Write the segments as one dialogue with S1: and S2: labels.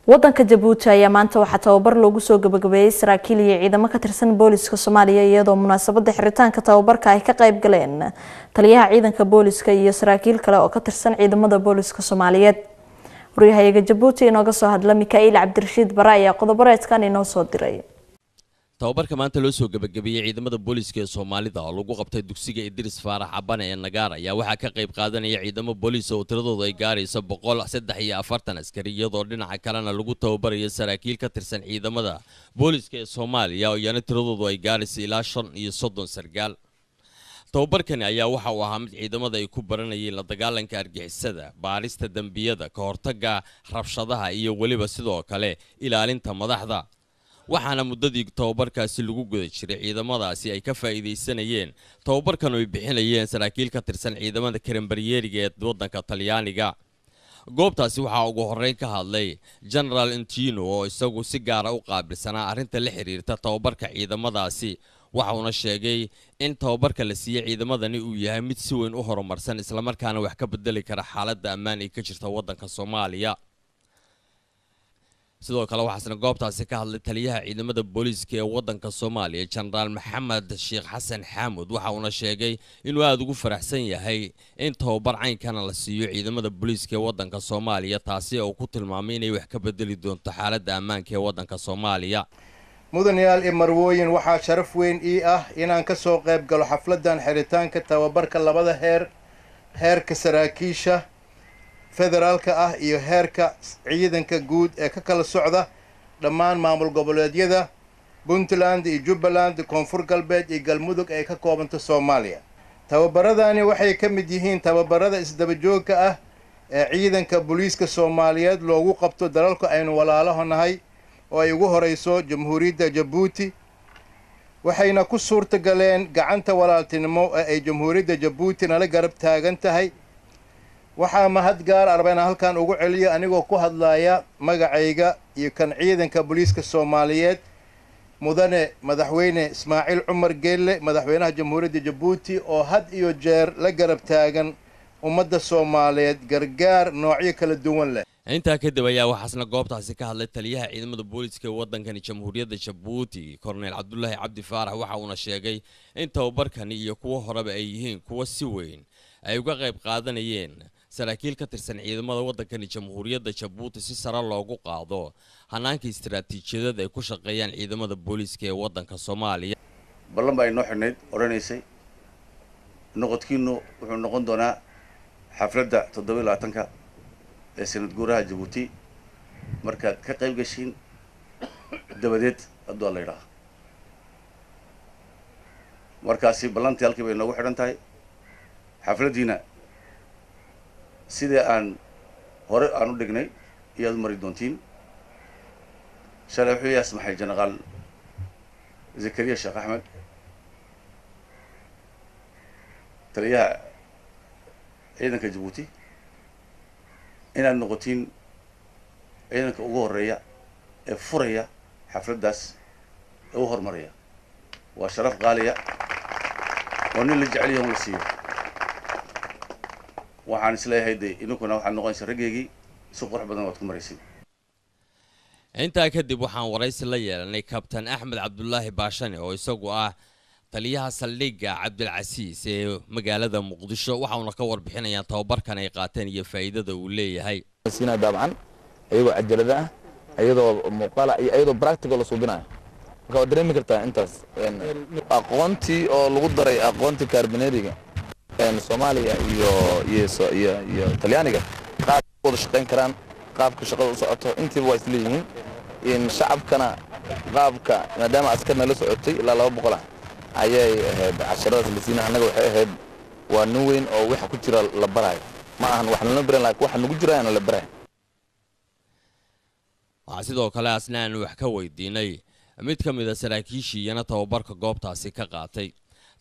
S1: waddanka Jabuuti ayaa maanta waxaa tababar loogu soo gabagabeeyay saraakiil iyo ciidamo ka tirsan booliska Soomaaliya iyadoo munaasabada xiritaanka tababarka ay ka qayb galeen taliyaha ciidanka booliska iyo saraakiil kale oo ka tirsan ciidamada booliska Soomaaliyeed. Wariyaha Jabuuti inooga soo hadla Mikail Cabdirashiid Bara ayaa qodobareedkan inoo soo diray.
S2: tababarka maanta loo soo gabagabeeyay ciidamada booliska ee Soomaalida oo lagu qabtay dugsiga Idris Faarax Cabane ee Nagaar ayaa waxaa ka qayb qaadanaya ciidamo booliis oo tiradoodu ay gaarayso 143 askari iyadoo dhinaca kalena lagu tababarayo saraakiil ka tirsan ciidamada booliska ee Soomaaliya oo iyana tiradoodu ay gaarayso ilaa 35 sargaal. tababarkani ayaa waxa uu ahaa mid ciidamada ay ku baranayeen la dagaalanka argixisada, baarista dambiyada, ka hortagga rabshadaha iyo waliba sidoo kale ilaalinta madaxda. waxaana muddadii tababarkaasi lagu guda jiray ciidamadaasi ay ka faa'iideysanayeen tababarkan oo ay bixinayeen saraakiil ka tirsan ciidamada Karambaryeeriga ee waddanka Talyaaniga. goobtaasi waxaa ugu horreyn ka hadlay General Intino oo isagu si gaar ah u qaabilsanaa arrinta la xiriirta tababarka ciidamadaasi. waxauna sheegay in tababarka la siiyay ciidamadani uu yahay mid si weyn u horumarsan isla markaana wax ka bedeli kara xaaladda ammaan ee ka jirta waddanka Soomaaliya. sidoo kale waxaasna goobtaasi ka hadlay taliyaha ciidamada booliska ee waddanka Soomaaliya General Maxamed Sheekh Xasan Xamuud waxauna sheegay inuu aad ugu faraxsan yahay in tababar caynkana la siiyo ciidamada booliska ee waddanka Soomaaliya taasi oo ku tilmaamay inay wax ka bedeli doonto xaaladda ammaanka ee waddanka Soomaaliya.
S3: mudanayaal marwooyin waxaa sharaf weyn ii ah inaan ka soo qayb galo xafladan xiritaanka tababarka labada heerka saraakiisha federaalka ah iyo heerka ciidanka guud ee ka kala socda dhammaan maamul goboleedyada Puntland iyo Jubbaland, Koonfur Galbeed iyo Galmudug ay ka koobanta Soomaaliya. tababaradani waxay ka mid yihiin tababarada isdaba joogka ah ee ciidanka booliiska Soomaaliyeed loogu qabto dalalka aynu walaalahonahay oo ay ugu horeyso Jamhuuriyadda Jabuuti. waxayna ku suurtagaleen gacanta walaaltinimo ee ay Jamhuuriyadda Jabuuti nala garab taagan tahay. waxaa mahad gaar arbana halkan ugu celiyo anigoo ku hadlaya magacayga iyo kan ciidanka booliiska Soomaaliyeed mudane madaxweyne Ismaaciil Cumar Geelle madaxweynaha Jamhuuriyadda Jabuuti oo had iyo jeer la garab taagan ummadda Soomaaliyeed gargaar noocyo kala duwan leh.
S2: intaa kadib ayaa waxaasna goobtaasi ka hadlay taliyaha ciidamada booliska ee waddankani Jamhuuriyadda Jabuuti Colonel Cabdullaahi Cabdi Faarax waxauna sheegay in tababarkani iyo kuwa horeba ay yihiin kuwa si weyn ay uga qayb qaadanayeen saraakiil ka tirsan ciidamada waddankani Jamhuuriyadda Jabuuti si sare loogu qaado hanaanka istiraatiijiyadda ay ku shaqeeyaan ciidamada booliska ee waddanka Soomaaliya.
S4: ballan baa inoo xidhnayd odhanaysay noqodkiinu wuxuu noqon doonaa xafladda 27-ka ee sanad guuraha Jabuuti markaad ka qayb gashiin dabadeed hadduu la yidhaaho markaasi ballantii halkii bay noogu xidhan tahay. xafladdiina sidee aan hore aan u dhignay iyaad u mari doontiin. shalay wuxuu ii asmaxay Jenaraal Zakariya Sheekh Axmed taliyaha ciidanka Jabuuti inaad noqotiin ciidanka ugu horeeya ee furaya xafladdaas ee u hormaraya. waa sharaf qaaliya oo nin la jecel yahay la siiyo. waxaan isleeyahay idinkuna waxaad noqonaysaa raggeygii si qurux badan waad ku maraysiin.
S2: intaa kadib waxaan waraysi la yeelanay Kabtan Axmed Cabdullaahi Baashane oo isagu ah taliyaha saldhigga Cabdilcasiis ee magaalada Muqdisho waxaana ka warbixinaya tababarkan ay qaateen iyo faa'iidada uu leeyahay.
S5: sina dabcan ayagoo cajalada ah ayadoo muuqaal iyo ayadoo practical la suubinayo marka waad dareemi kartaa intaas aqoontii oo lagu daray aqoontii Karambaryeeriga Soomaaliya iyo Talyaaniga qaab wada shaqeyn karaan qaabka shaqada u socoto intiiba waa isleeyihiin in shacabkana qaabka maadaama askarna la socotay ilaa 200 ayay ahayd casharadaas la siinahay. anaga waxay ahayd waa nin weyn oo waxa ku jira la barayo ma ahan wax la baran laakiin waxa nagu jira la barayo.
S2: waxaa sidoo kale asnaan wax ka weydiinay mid ka mid ah saraakiishii iyana tababarka goobtaasi ka qaatay.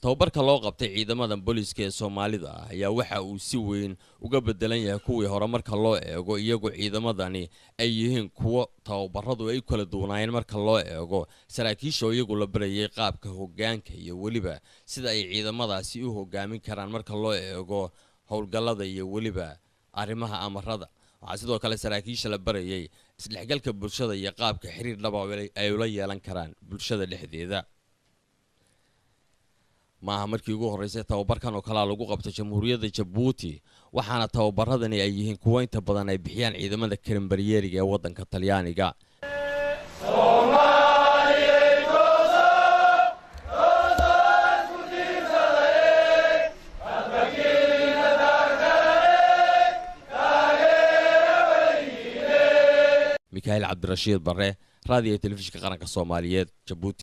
S2: tababarka loo qabtay ciidamada booliska ee Soomaalida ayaa waxa uu si weyn uga bedelan yahay kuwii hore marka loo eego iyagoo ciidamadani ay yihiin kuwa tababaradu ay kala duwanaayeen marka loo eego saraakiisha iyagu la barayay qaabka hoggaanka iyo waliba sida ay ciidamadaasi u hoggaamin karaan marka loo eego howlgallada iyo waliba arrimaha amarada. waxaa sidoo kale saraakiisha la barayay isdhexgalka bulshada iyo qaabka xiriir dhaba ay ula yeelan karaan bulshada dhexdeeda. maaha markii ugu horeysay tababarkan oo kale lagu qabto Jamhuuriyadda Djibouti, waxaana tababaradani ay yihiin kuwa inta badan ay bixiyaan ciidamada Karimbaryeeriga ee waddanka Talyaaniga. Mikhail Cabdirashiid Barre, raadiyo telefishinka qaranka Soomaaliyeed, Djibouti.